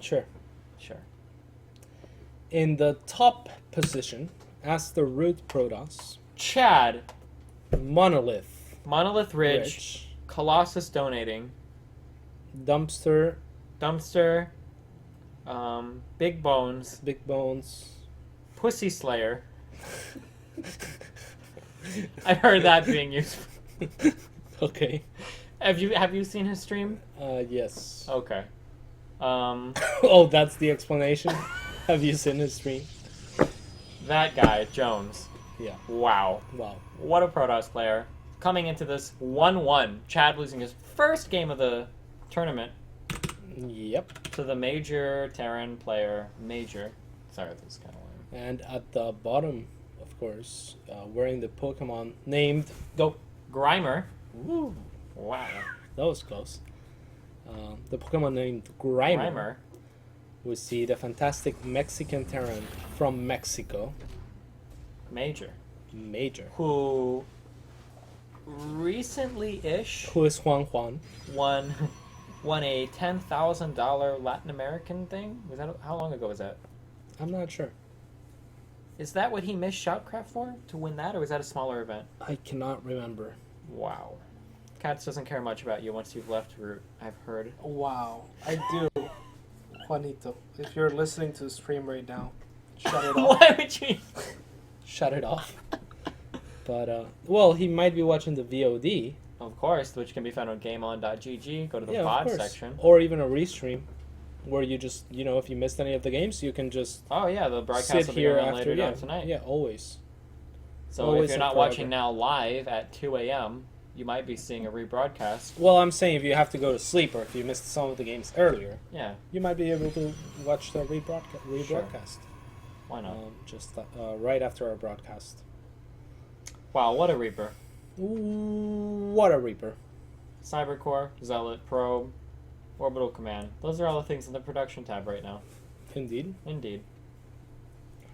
Sure. Sure. In the top position, as the root Protoss, Chad. Monolith. Monolith Ridge. Colossus donating. Dumpster. Dumpster. Big Bones. Big Bones. Pussy Slayer. I've heard that being used. Okay. Have you seen his stream? Yes. Okay. Oh, that's the explanation? Have you seen his stream? That guy, Jones. Yeah. Wow. Wow. What a Protoss player. Coming into this 1-1. Chad losing his first game of the tournament. Yep. To the major Terran player. Major. Sorry, this is kind of lame. And at the bottom, of course, wearing the Pokemon named... Go. Grimer. Ooh. Wow. That was close. The Pokemon named Grimer. We see the fantastic Mexican Terran from Mexico. Major. Who recently-ish Who is Juan? won a $10,000 Latin American thing. Was that how long ago was that? I'm not sure. Is that what he missed Shoutcraft for to win that, or was that a smaller event? I cannot remember. Wow. Katz doesn't care much about you once you've left Root, I've heard. Wow, I do. Juanito, if you're listening to the stream right now, shut it off. Why would you? Shut it off. But, well, he might be watching the VOD. Of course, which can be found on GameOn.gg. Go to the VOD section. Or even a restream, where you just, if you missed any of the games, you can just Oh yeah, the broadcast sit will be here going on after later on tonight. Yeah, always. So always if you're and not forever. watching now live at 2 a.m., you might be seeing a rebroadcast. Well, I'm saying if you have to go to sleep or if you missed some of the games earlier, Yeah, you might be able to watch the rebroadcast. Sure. Why not? Just right after our broadcast. Wow, what a Reaper. Ooh, what a Reaper. Cybercore, Zealot, Probe, Orbital Command. Those are all the things in the production tab right now. Indeed.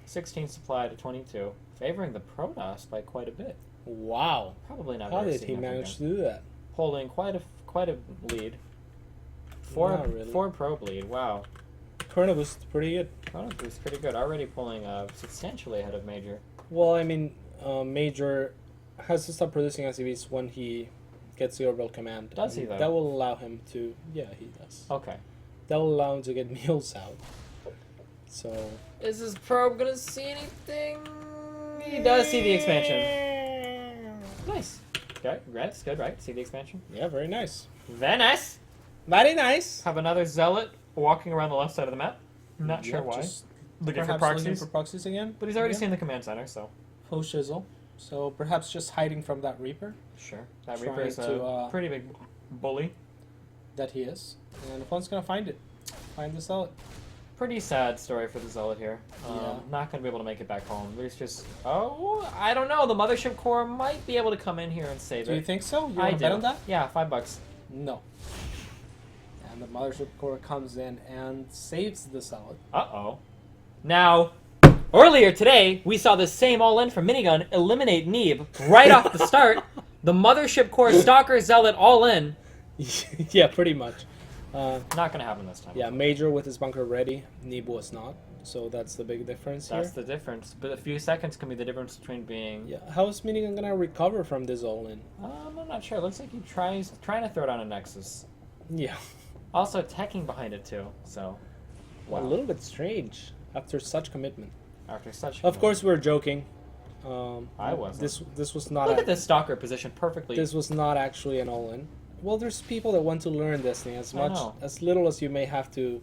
16 supply to 22. Favoring the Protoss by quite a bit. Wow. Probably not How very did he manage significant. to do that? Holding quite a lead. Not really. Four probe lead. Wow. Chrono was pretty good. Chrono's is pretty good. Already pulling substantially ahead of Major. Well, I mean, Major has to stop producing SCVs when he gets the orbital command. Does he, though? That will allow him to... Yeah, he does. Okay. That will allow him to get meals out. So... Is this probe gonna see anything? He does see the expansion. Nice. Okay, that's good, right? See the expansion? Yeah, very nice. Very nice. Very nice. Have another Zealot walking around the left side of the map. Not sure why. Just Looking for Perhaps looking proxies. for proxies again. But he's already Yeah. seen the command center, so. Full shizzle. So perhaps just hiding from that Reaper Sure. That Trying Reaper is to, a pretty big bully. that he is. And Juan's gonna find it. Find this out. Pretty sad story for the Zealot here. Yeah. Not going to be able to make it back home. There's just... Oh, I don't know. The Mothership Core might be able to come in here and save Do it. you think so? You I want to do. bet on that? Yeah, $5. No. And the Mothership Core comes in and saves the Zealot. Uh-oh. Now, earlier today, we saw the same all-in from Minigun eliminate Neeb right off the start. The Mothership Core Stalker Zealot all-in. Yeah, pretty much. Not going to happen this time. Yeah, Major with his bunker ready. Neeb was not. So that's the big difference That's here. the difference. But a few seconds can be the difference between being... Yeah, how is Minigun gonna recover from this all-in? I'm not sure. It looks like he trying to throw down a Nexus. Yeah. Also, teching behind it, too. So, wow. A little bit strange after such commitment. After such... Of course, we're joking. I wasn't. This was not. Look at this Stalker position perfectly. This was not actually an all-in. Well, there's people that want to learn Destiny as little as you may have to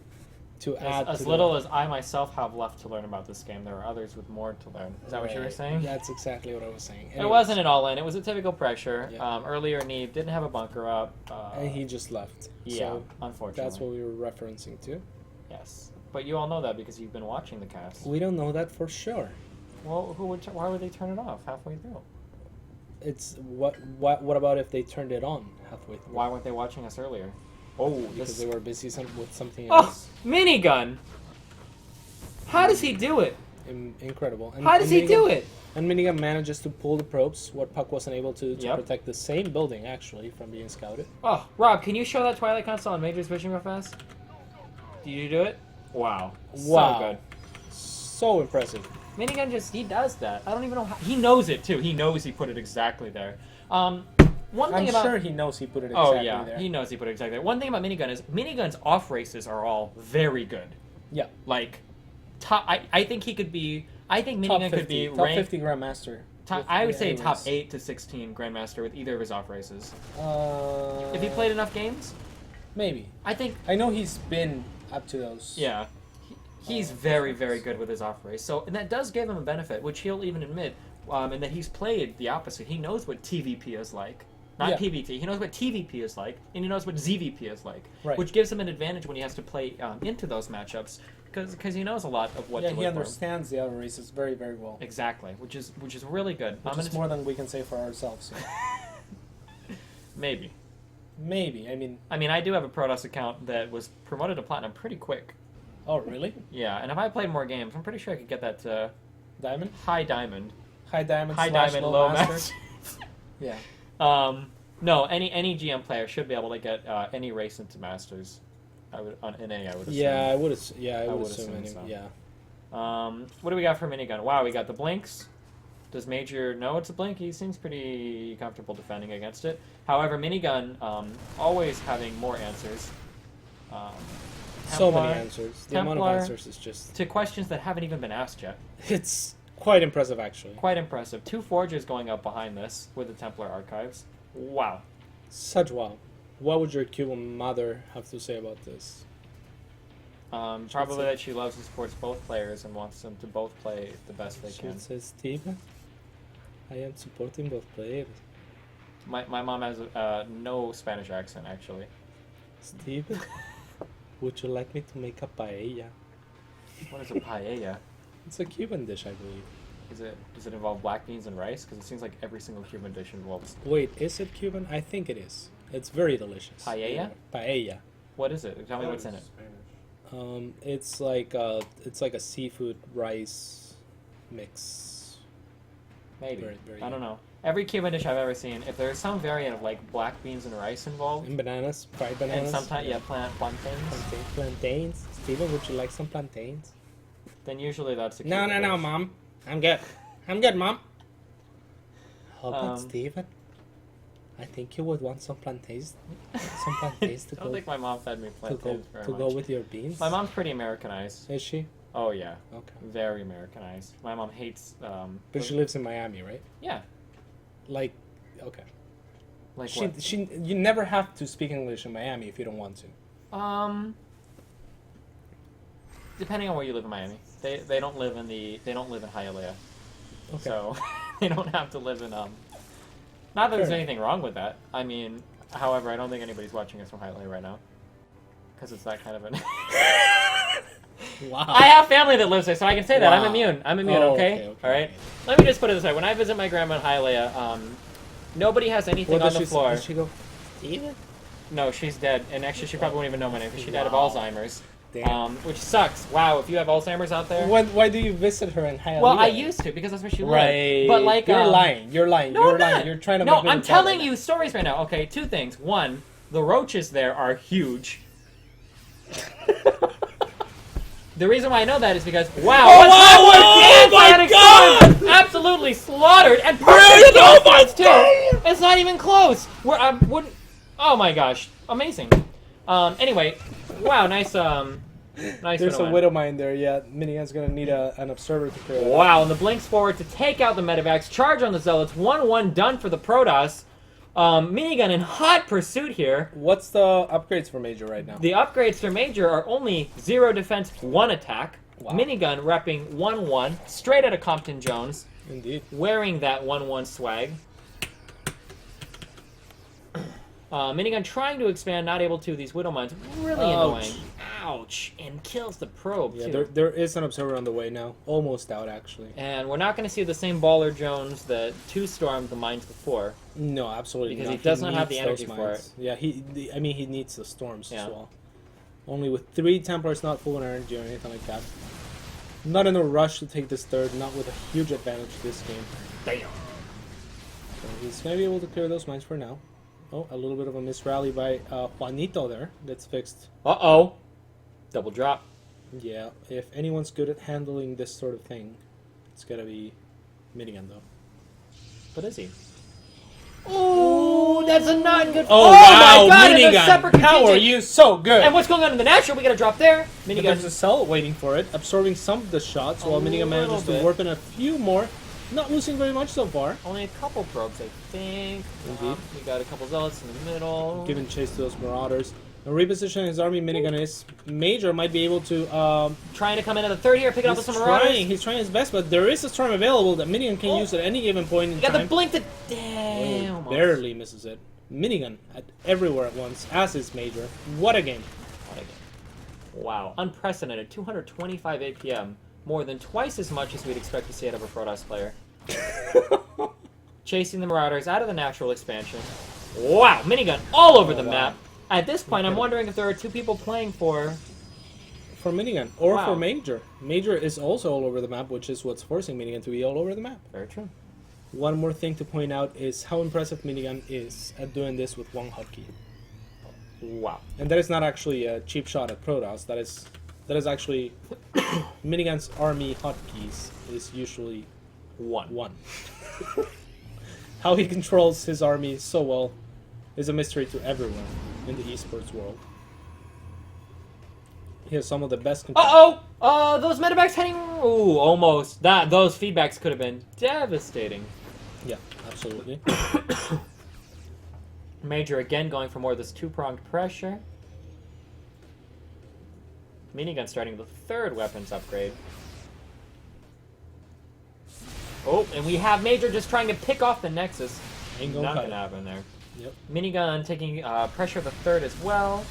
add. As little as I myself have left to learn about this game, there are others with more to learn. Is that what you were saying? Yeah, that's exactly what I was saying. It wasn't an all-in. It was a typical pressure. Yeah. Earlier, Neeb didn't have a bunker up. And he just left. Yeah, So unfortunately. that's what we were referencing to. Yes, but you all know that because you've been watching the cast. We don't know that for sure. Well, why would they turn it off halfway through? It's what about if they turned it on halfway through? Why weren't they watching us earlier? Oh, Because they were busy with something Oh, else. Minigun! How does he do it? Incredible. How does he do it? And Minigun manages to pull the probes, what Puck wasn't able to Yep. protect the same building, actually, from being scouted. Oh, Rob, can you show that Twilight console on Major's vision real fast? Did you do it? Wow. Wow. So good. So impressive. Minigun he does that. I don't even know how. He knows it, too. He knows he put it exactly there. One thing I'm about... sure he knows he put it exactly Oh, yeah. there. He knows he put it exactly there. One thing about Minigun is Minigun's off races are all very good. Yeah. Like, top... I think he could be... I think Minigun could be top ranked... 50 Grandmaster. I would say anyways. top 8 to 16 Grandmaster with either of his off races. If he Uh, played enough games, maybe. I think... I know he's been up to those. Yeah. He's very, very good with his off race. So, and that does give him a benefit, which he'll even admit, and that he's played the opposite. He knows what TVP is like. Not Yeah. PVT. He knows what TVP is like, and he knows what ZVP is like. Right. Which gives him an advantage when he has to play into those matchups, because he knows a lot of what Yeah, to he look for. understands the other races very, very well. Exactly, which is really good. Which is more than we can say for ourselves. So. Maybe. Maybe. I mean, I do have a Protoss account that was promoted to Platinum pretty quick. Oh, really? Yeah, and if I played more games, I'm pretty sure I could get that to Diamond? high diamond. High diamond. High slash diamond, low low master. master. Yeah. No, any GM player should be able to get any race into Masters. I would on NA. I would assume. Yeah, I would. I would would assume. assume so. Yeah. What do we got for Minigun? Wow, we got the blinks. Does Major know it's a blink? He seems pretty comfortable defending against it. However, Minigun always having more answers. So many Templar, answers. The amount of Templar, answers is just... to questions that haven't even been asked yet. It's quite impressive, actually. Quite impressive. 2 forges going up behind this with the Templar archives. Wow. Such wow. What would your Cuban mother have to say about this? Probably that she loves and supports both players and wants them to both play the best they She can. says, Steven, I am supporting both players. My mom has no Spanish accent, actually. Steven, would you like me to make a paella? What is a paella? It's a Cuban dish, I believe. Does it involve black beans and rice? Because it seems like every single Cuban dish involves. Wait, is it Cuban? I think it is. It's very delicious. Paella? Paella. What is it? Tell me what's in it. It's like a seafood rice mix. Maybe. Very I don't know. Every Cuban dish I've ever seen, if there's some variant of like black beans and rice involved, And bananas, fried bananas. and sometimes plantains, Plantains. Steven, would you like some plantains? then usually that's a No, Cuban dish. Mom. I'm good, Mom. How about Steven? I think you would want some plantains. Some plantains to I don't think my mom fed me plantains very to much. go with your beans. My mom's pretty Americanized. Is she? Oh yeah, Okay. very Americanized. My mom hates. But she lives in Miami, right? Yeah, Like, okay. like what? You never have to speak English in Miami if you don't want to. Depending on where you live in Miami, they don't live in Hialeah, Okay. so they don't have to live in Not that there's Fair. anything wrong with that. I mean, however, I don't think anybody's watching us from Hialeah right now, because it's that kind of an. Wow. I have family that lives there, so I can say that. I'm Wow. immune. I'm immune. Oh, Okay? okay. All right. Let me just put it this way: when I visit my grandma in Hialeah, nobody has anything What on does the she floor. Does she go, Steven? No, she's dead, and actually, she probably won't even know my name because she died of Wow. Alzheimer's. Damn. Which sucks. Wow, if you have Alzheimer's out there. Why do you visit her in Hialeah? Well, I used to because that's where she lived. Right. But like, You're lying. You're lying. No, You're I'm lying. not. You're trying to No, make me I'm look bad telling right you now. stories right now. Okay, 2 things. One, the roaches there are huge. The reason why I know that is because wow, Oh, what's wow, that oh my word? God! Storm absolutely slaughtered and Brilliant! Oh my too. God! It's not even close. Oh my gosh, amazing. Anyway, wow, nice. Nice. There's a Widowmine. widow mine there. Yeah, Minigun's gonna need an observer to clear it. Wow, and the blinks forward to take out the medevacs. Charge on the zealots. 1-1 done for the Protoss. Minigun in hot pursuit here. What's the upgrades for Major right now? The upgrades for Major are only 0 defense, 1 attack. Wow. Minigun repping 1-1, straight out of Compton Jones, Indeed. wearing that 1-1 swag. Minigun trying to expand, not able to. These Widow Mines, really Ouch. annoying. Ouch. And kills the probe, Yeah, too. there is an observer on the way now. Almost out, actually. And we're not going to see the same Baller Jones that 2-stormed the mines before. No, absolutely Because not. he does not have the needs energy those for mines. Yeah, he needs the storms Yeah. as well. Only with 3 Templars, not full of energy or anything like that. Not in a rush to take this third, not with a huge advantage this game. Damn. So he's going to be able to clear those mines for now. Oh, a little bit of a misrally by Juanito there. That's fixed. Uh-oh. Double drop. Yeah, if anyone's good at handling this sort of thing, it's gotta be Minigun, though. But is he? Oh, that's a not good. Oh, my wow, God! And a Minigun! separate How are contingent. you so good? And what's going on in the natural? We got a drop there. But Minigun. there's a cell waiting for it, absorbing some of the shots, while Minigun manages to bit. warp in a few more. Not losing very much so far. Only a couple probes, I think. Indeed. We got a couple zealots in the middle. Giving chase to those marauders. Now repositioning his army, Minigun is. Major might be able to. Trying to come in at the third here, picking up with He's some marauders. He's trying his best, but there is a storm available that Minigun can use at any given point in You got time. the blink to. Damn. Oh, barely misses it. Minigun at everywhere at once, as is Major. What a game. What a game. Wow. Unprecedented. 225 APM. More than twice as much as we'd expect to see out of a Protoss player. Chasing the Marauders out of the natural expansion. Wow, Minigun all over the map. At this point, I'm wondering if there are two people playing for Minigun, or Wow. for Major. Major is also all over the map, which is what's forcing Minigun to be all over the map. Very true. One more thing to point out is how impressive Minigun is at doing this with one hotkey. Wow. And that is not actually a cheap shot at Protoss. That is actually Minigun's army hotkeys is usually one. How he controls his army so well is a mystery to everyone in the esports world. He has some of the best control. Those medevacs heading. Ooh, almost. Those feedbacks could have been devastating. Yeah, absolutely. Major again going for more of this two-pronged pressure. Minigun starting the third weapons upgrade. Oh, and we have Major just trying to pick off the Nexus. Ain't Not gonna gonna cut happen there. it. Yep. Minigun taking pressure of the third as well.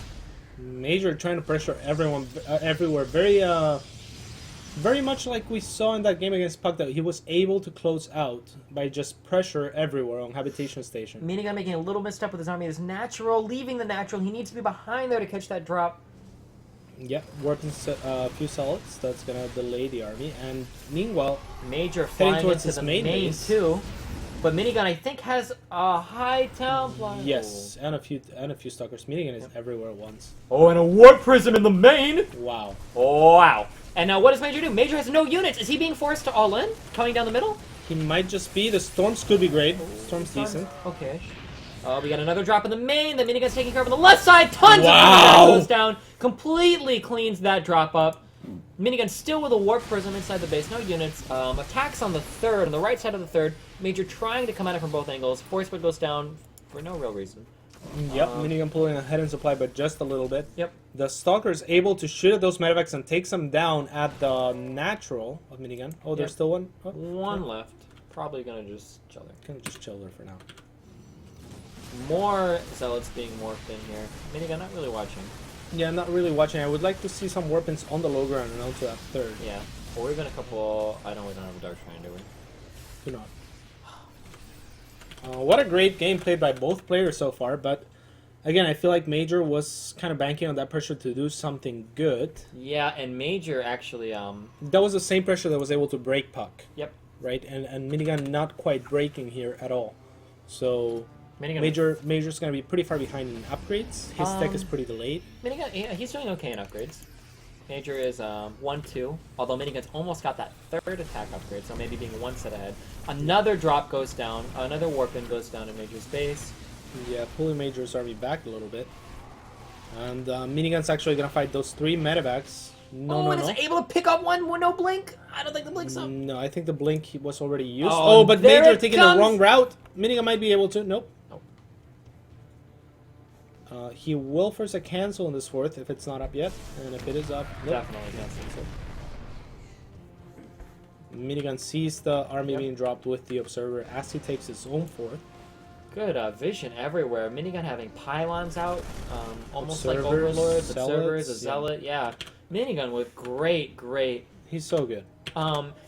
Major trying to pressure everyone everywhere. Very much like we saw in that game against Puck, that he was able to close out by just pressure everywhere on Habitation Station. Minigun making a little misstep with his army. His natural, leaving the natural. He needs to be behind there to catch that drop. Yep, warping a few solids. That's gonna delay the army. And meanwhile, Major heading flying towards into his the main main base. too. But Minigun, I think, has a high town flying. Yes, and a few stalkers. Minigun is everywhere at once. Oh, and a warp prism in the main. Wow. Oh, wow. And now what does Major do? Major has no units. Is he being forced to all in? Coming down the middle? He might just be. The storms could be great. Storm's decent. Okay. We got another drop in the main. The Minigun's taking care of on the left side. Tons Wow. of goes down. Completely cleans that drop up. Minigun still with a warp prism inside the base. No units. Attacks on the third, on the right side of the third. Major trying to come at it from both angles. Force Split goes down for no real reason. Yep, Minigun pulling ahead in supply, but just a little bit. Yep. The Stalker is able to shoot at those medevacs and takes them down at the natural of Minigun. Oh, there's Yep. still one? Oh, One left. Probably gonna just chill there. Gonna just chill there for now. More zealots being morphed in here. Minigun not really watching. Yeah, not really watching. I would like to see some weapons on the low ground and onto that third. Yeah. Or even a couple. I know we don't have a Dark Shrine, do we? Do not. What a great game played by both players so far, but again, I feel like Major was kind of banking on that pressure to do something good. Yeah, and Major actually. That was the same pressure that was able to break Puck. Yep. Right, and Minigun not quite breaking here at all. So Minigun. Major's gonna be pretty far behind in upgrades. His tech is pretty delayed. Minigun, yeah, he's doing okay in upgrades. Major is 1-2, although Minigun's almost got that third attack upgrade, so maybe being one set ahead. Another drop goes down, another warp-in goes down in Major's base. Yeah, pulling Major's army back a little bit. And Minigun's actually gonna fight those three medevacs. No. Is able to pick up one with no blink? I don't think the blink's up. No, I think the blink was already used. Oh, But there Major it taking comes. the wrong route. Minigun might be able to. Nope. He will force a cancel in this fourth if it's not up yet. And if it is up, nope. Definitely cancels it. Minigun sees the army being dropped with the Observer as he takes his own fourth. Good vision everywhere. Minigun having pylons out, almost like Observers, overlords, zealots, observers, a yeah. zealot. Yeah, Minigun with great. He's so good.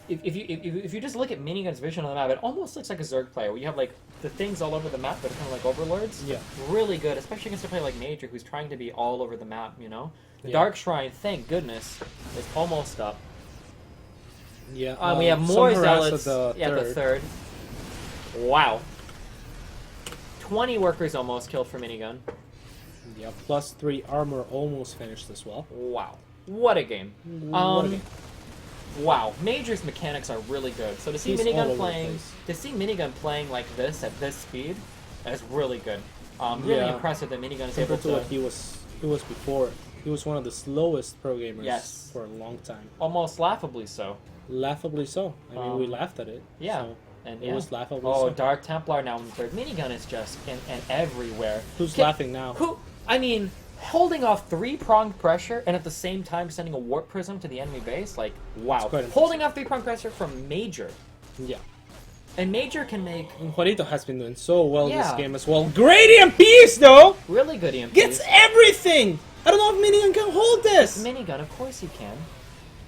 If you just look at Minigun's vision on the map, it almost looks like a Zerg player, where you have like the things all over the map that are kind of like overlords. Yeah. Really good, especially against a player like Major, who's trying to be all over the map. You know, Yeah. Dark Shrine, thank goodness, is almost up. Yeah. We have some more harass zealots at the third. Wow. 20 workers almost killed for Minigun. Yeah, +3 armor almost finished as well. Wow. What a game. What a game. Wow, Major's mechanics are really good. So to see He's all over Minigun the place. playing like this at this speed, is really good. Really Yeah. impressive that Minigun is able Compared to to what he was before. He was one of the slowest pro gamers Yes. for a long time. almost laughably so. Laughably so. I mean, we laughed at it. Yeah, So and it yeah. was laughably Oh, so. Dark Templar now in the third. Minigun is just in everywhere. Who's Can- laughing now? Who? I mean, holding off 3-pronged pressure and at the same time sending a warp prism to the enemy base, like wow. It's quite impressive. Holding off 3-pronged pressure from Major, Yeah. and Major can make And Juanito has been doing so well this Yeah. game as well. Great EMPs though! really good EMPs. Gets everything! I don't know if Minigun can hold this! Minigun, of course he can.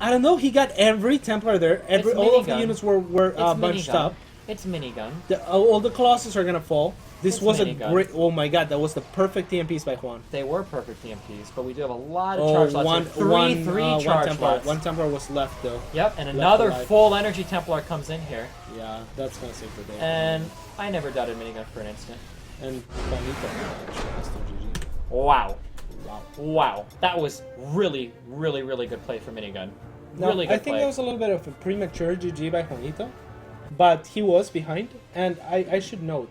I don't know, he got every Templar there. It's All of the Minigun. units were It's bunched Minigun. up. It's Minigun. All the Colossus are gonna fall. This It's was a Minigun. great... Oh my god, that was the perfect EMPs by Juan. They were perfect EMPs, but we do have a lot of Oh, charge slots. one, here. one, Three one charge Templar. slots. One Templar was left though. Yep, and left another alive. full energy Templar comes in here. Yeah, that's gonna save the day. And I never doubted Minigun for an instant. And Juanito actually has to GG. Wow. Wow. Wow. That was really, really, really good play for Minigun. Now, Really good I think play. that was a little bit of a premature GG by Juanito, but he was behind, and I should note,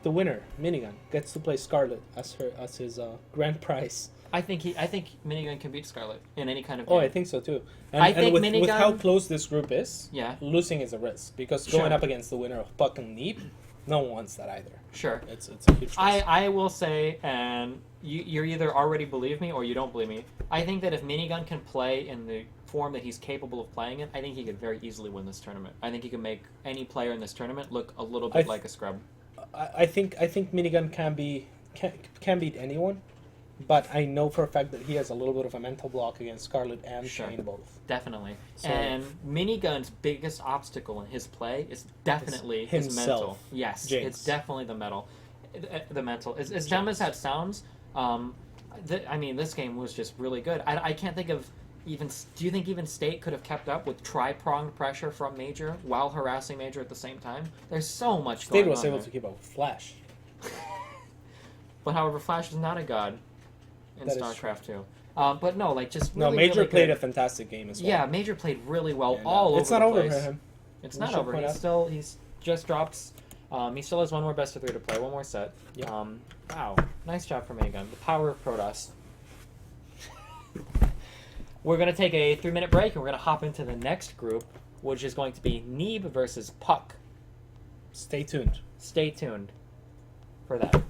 the winner, Minigun, gets to play Scarlet as his grand prize. I think Minigun can beat Scarlet in any kind of game. Oh, I think so too. And, I and think with Minigun- how close this group is, Yeah. losing is a risk because Sure. going up against the winner of Puck and Neep, no one wants that either. Sure. It's a huge risk. I will say, and you're either already believe me or you don't believe me. I think that if Minigun can play in the form that he's capable of playing in, I think he could very easily win this tournament. I think he can make any player in this tournament look a little bit like a scrub. I think Minigun can beat anyone, but I know for a fact that he has a little bit of a mental block against Scarlet and Sure. Shane both. Definitely. So- And Minigun's biggest obstacle in his play is definitely his himself, mental. Yes, Jinx. it's definitely the mental. The mental. As dumb as that sounds, I mean, this game was just really good. I can't think of even. Do you think even State could have kept up with tri-pronged pressure from Major while harassing Major at the same time? There's so much State going was on able there. to keep up with Flash. But however, Flash is not a god in That is StarCraft 2. But no, like just really, No, Major really played good. a fantastic game as well. Yeah, Major played really well And, all over it's not the over place. for him. It's We not should over. point He's just dropped. He still has one more best of 3 to play. One more set. Yeah. Wow, nice job from Minigun. The power of Protoss. We're gonna take a 3-minute break and we're gonna hop into the next group, which is going to be Neeb versus Puck. Stay tuned. Stay tuned for that.